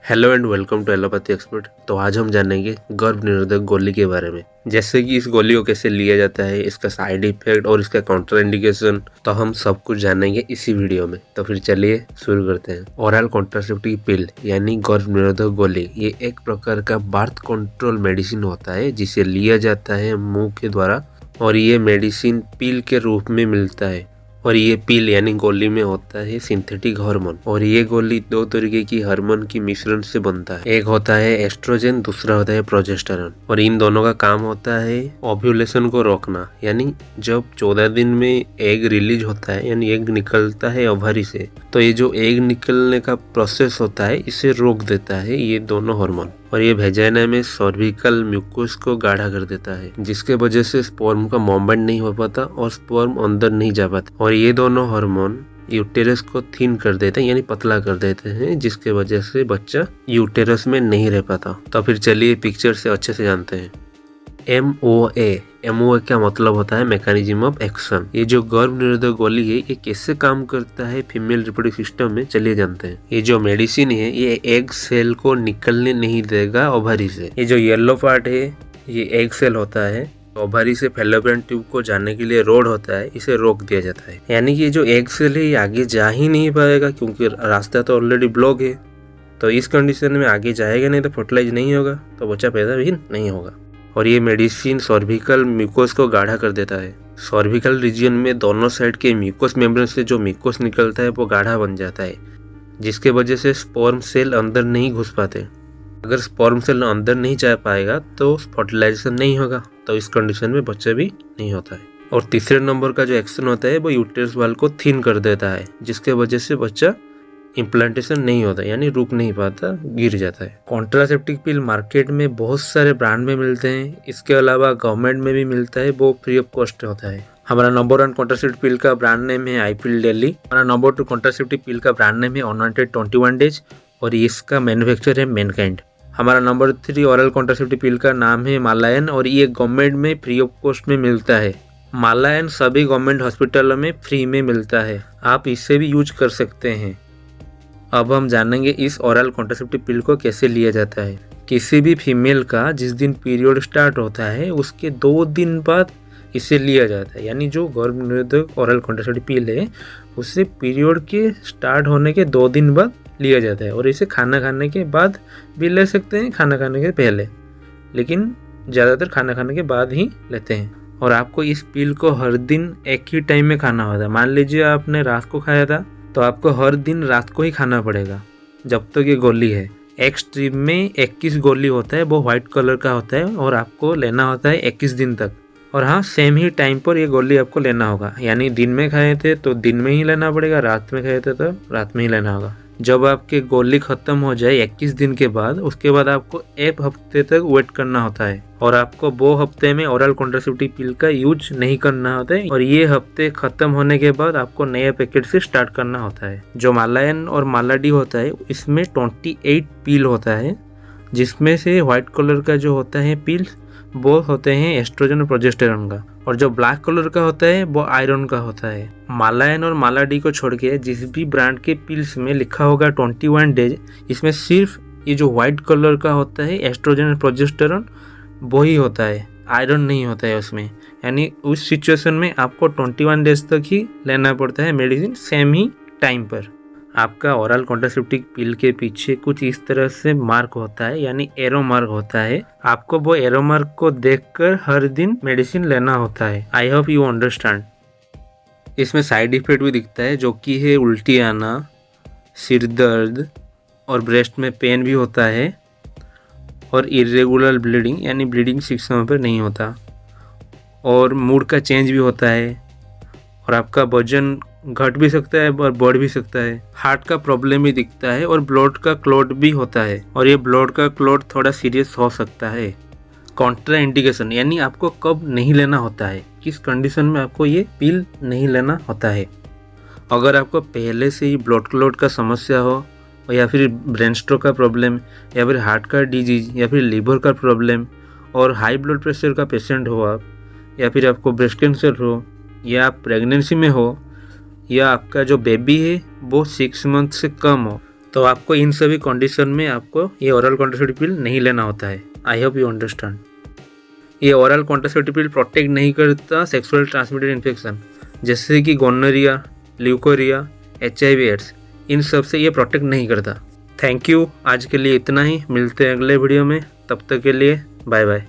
Hello and welcome to allopathy expert. तो आज हम जानेंगे गर्भ निरोधक गोली के बारे में, जैसे कि इस गोली को कैसे लिया जाता है, इसका साइड इफेक्ट और इसका काउंटर इंडिकेशन। तो हम सब कुछ जानेंगे इसी वीडियो में। तो फिर चलिए शुरू करते हैं। ओरल कॉन्ट्रासेप्टिव पिल यानी गर्भ निरोधक गोली, ये एक प्रकार का बर्थ कंट्रोल मेडिसिन होता है जिसे लिया जाता है मुंह के द्वारा, और ये मेडिसिन पिल के रूप में मिलता है। और ये पिल यानी गोली में होता है सिंथेटिक हार्मोन, और ये गोली दो तरीके की हार्मोन की मिश्रण से बनता है। एक होता है एस्ट्रोजन, दूसरा होता है प्रोजेस्टेरॉन। और इन दोनों का काम होता है ओव्यूलेशन को रोकना, यानी जब 14 दिन में एग रिलीज होता है यानी एग निकलता है ओवरी से, तो ये जो एग निकलने का प्रोसेस होता है इसे रोक देता है ये दोनों हार्मोन। और ये वेजाइना में सर्विकल म्यूकोस को गाढ़ा कर देता है, जिसके वजह से स्पर्म का मूवमेंट नहीं हो पाता और स्पर्म अंदर नहीं जा पाता। और ये दोनों हार्मोन यूटेरस को थिन कर देते हैं यानी पतला कर देते हैं, जिसके वजह से बच्चा यूटेरस में नहीं रह पाता। तो फिर चलिए पिक्चर से अच्छे से जानते हैं। MOA का मतलब होता है मैकेनिज्म ऑफ एक्शन। ये जो गर्भ निरोधक गोली है ये कैसे काम करता है फीमेल रिप्रोडक्टिव सिस्टम में, चलिए जानते हैं। ये जो मेडिसिन है ये एग सेल को निकलने नहीं देगा ओवरी से। ये जो येलो पार्ट है ये एग सेल होता है, ओवरी से फैलोपियन ट्यूब को जाने के लिए रोड होता है, इसे रोक दिया जाता है। यानी कि ये जो एग सेल है ये आगे जा ही नहीं पाएगा, क्योंकि रास्ता तो ऑलरेडी ब्लॉक है। तो इस कंडीशन में आगे जाएगा नहीं तो फर्टिलाइज नहीं होगा, तो बच्चा पैदा भी नहीं होगा। और ये मेडिसिन सर्विकल म्यूकोस को गाढ़ा कर देता है। सर्विकल रीजन में दोनों साइड के म्यूकोस मेम्ब्रेन से जो म्यूकोस निकलता है वो गाढ़ा बन जाता है, जिसके वजह से स्पर्म सेल अंदर नहीं घुस पाते। अगर स्पर्म सेल अंदर नहीं जा पाएगा तो फर्टिलाइजेशन नहीं होगा, तो इस कंडीशन में बच्चा भी नहीं होता है। और तीसरे नंबर का जो एक्शन होता है वो यूटेरस वाल को थिन कर देता है, जिसके वजह से बच्चा इम्प्लांटेशन नहीं होता, यानी रुक नहीं पाता, गिर जाता है। कॉन्ट्रासेप्टिव पिल मार्केट में बहुत सारे ब्रांड में मिलते हैं, इसके अलावा गवर्नमेंट में भी मिलता है, वो फ्री ऑफ कॉस्ट होता है। हमारा नंबर 1 कॉन्ट्रासेप्टिव पिल का ब्रांड नेम है आईपिल डेली। हमारा नंबर 2 कॉन्ट्रासेप्टिव पिल का ब्रांड नेम है अनवांटेड 21 डेज, और इसका मैन्युफैक्चर है मैनकाइंड। हमारा नंबर 3 ओरल कॉन्ट्रासेप्टिव पिल का नाम है मालायन, और ये गवर्नमेंट में फ्री ऑफ कॉस्ट में मिलता है। मालायन सभी गवर्नमेंट हॉस्पिटलों में फ्री में मिलता है, आप इससे भी यूज कर सकते हैं। अब हम जानेंगे इस ओरल कॉन्ट्रासेप्टिव पिल को कैसे लिया जाता है। किसी भी फीमेल का जिस दिन पीरियड स्टार्ट होता है उसके 2 दिन बाद इसे लिया जाता है। यानी जो गर्भ निरोधक ओरल कॉन्ट्रासेप्टिव पिल है उसे पीरियड के स्टार्ट होने के 2 दिन बाद लिया जाता है, और इसे खाना खाने के बाद भी ले सकते हैं, खाना खाने के पहले, लेकिन ज़्यादातर खाना खाने के बाद ही लेते हैं। और आपको इस पिल को हर दिन एक ही टाइम में खाना होता है। मान लीजिए आपने रात को खाया था तो आपको हर दिन रात को ही खाना पड़ेगा जब तक ये गोली है। एक स्ट्रिप में 21 गोली होता है, वो व्हाइट कलर का होता है, और आपको लेना होता है 21 दिन तक। और हाँ, सेम ही टाइम पर ये गोली आपको लेना होगा, यानी दिन में खाए थे तो दिन में ही लेना पड़ेगा, रात में खाए थे तो रात में ही लेना होगा। जब आपके गोली खत्म हो जाए 21 दिन के बाद, उसके बाद आपको 1 हफ्ते तक वेट करना होता है, और आपको वो हफ्ते में ओरल कॉन्ट्रासेप्टिव पिल का यूज नहीं करना होता है। और ये हफ्ते खत्म होने के बाद आपको नए पैकेट से स्टार्ट करना होता है। जो मालायन और मालाडी होता है इसमें 28 पिल होता है, जिसमें से व्हाइट कलर का जो होता है पिल वो होते हैं एस्ट्रोजन और प्रोजेस्टेरॉन का, और जो ब्लैक कलर का होता है वो आयरन का होता है। मालायन और मालाडी को छोड़ के जिस भी ब्रांड के पिल्स में लिखा होगा 21 डेज, इसमें सिर्फ ये जो व्हाइट कलर का होता है एस्ट्रोजन और प्रोजेस्टेरॉन वो ही होता है, आयरन नहीं होता है उसमें। यानी उस सिचुएशन में आपको 21 डेज तक ही लेना पड़ता है मेडिसिन, सेम ही टाइम पर। आपका ओरल कॉन्ट्रासेप्टिव पिल के पीछे कुछ इस तरह से मार्क होता है, यानी एरो मार्क होता है। आपको वो एरो मार्क को देखकर हर दिन मेडिसिन लेना होता है। I hope you understand. इसमें साइड इफेक्ट भी दिखता है, जो कि है उल्टी आना, सिर दर्द, और ब्रेस्ट में पेन भी होता है, और इरेगुलर ब्लीडिंग, यानी ब्लीडिंग 6 समय पर नहीं होता, और मूड का चेंज भी होता है, और आपका वजन घट भी सकता है और बढ़ भी सकता है। हार्ट का प्रॉब्लम भी दिखता है, और ब्लड का क्लॉट भी होता है, और ये ब्लड का क्लॉट थोड़ा सीरियस हो सकता है। कॉन्ट्रा इंडिकेशन, यानी आपको कब नहीं लेना होता है, किस कंडीशन में आपको ये पिल नहीं लेना होता है। अगर आपको पहले से ही ब्लड क्लॉट का समस्या हो, या फिर ब्रेन स्ट्रोक का प्रॉब्लम, या फिर हार्ट का डिजीज, या फिर लीवर का प्रॉब्लम, और हाई ब्लड प्रेशर का पेशेंट हो आप, या फिर आपको ब्रेस्ट कैंसर हो, या आप प्रेगनेंसी में हो, या आपका जो बेबी है वो 6 मंथ से कम हो, तो आपको इन सभी कंडीशन में आपको ये ओरल कॉन्ट्रासेप्टिव पिल नहीं लेना होता है। I hope you understand. ये ओरल कॉन्ट्रासेप्टिव पिल प्रोटेक्ट नहीं करता सेक्सुअल ट्रांसमिटेड इन्फेक्शन जैसे कि गोनोरिया, ल्यूकोरिया, HIV एड्स, इन सब से ये प्रोटेक्ट नहीं करता। थैंक यू, आज के लिए इतना ही। मिलते हैं अगले वीडियो में, तब तक के लिए बाय बाय।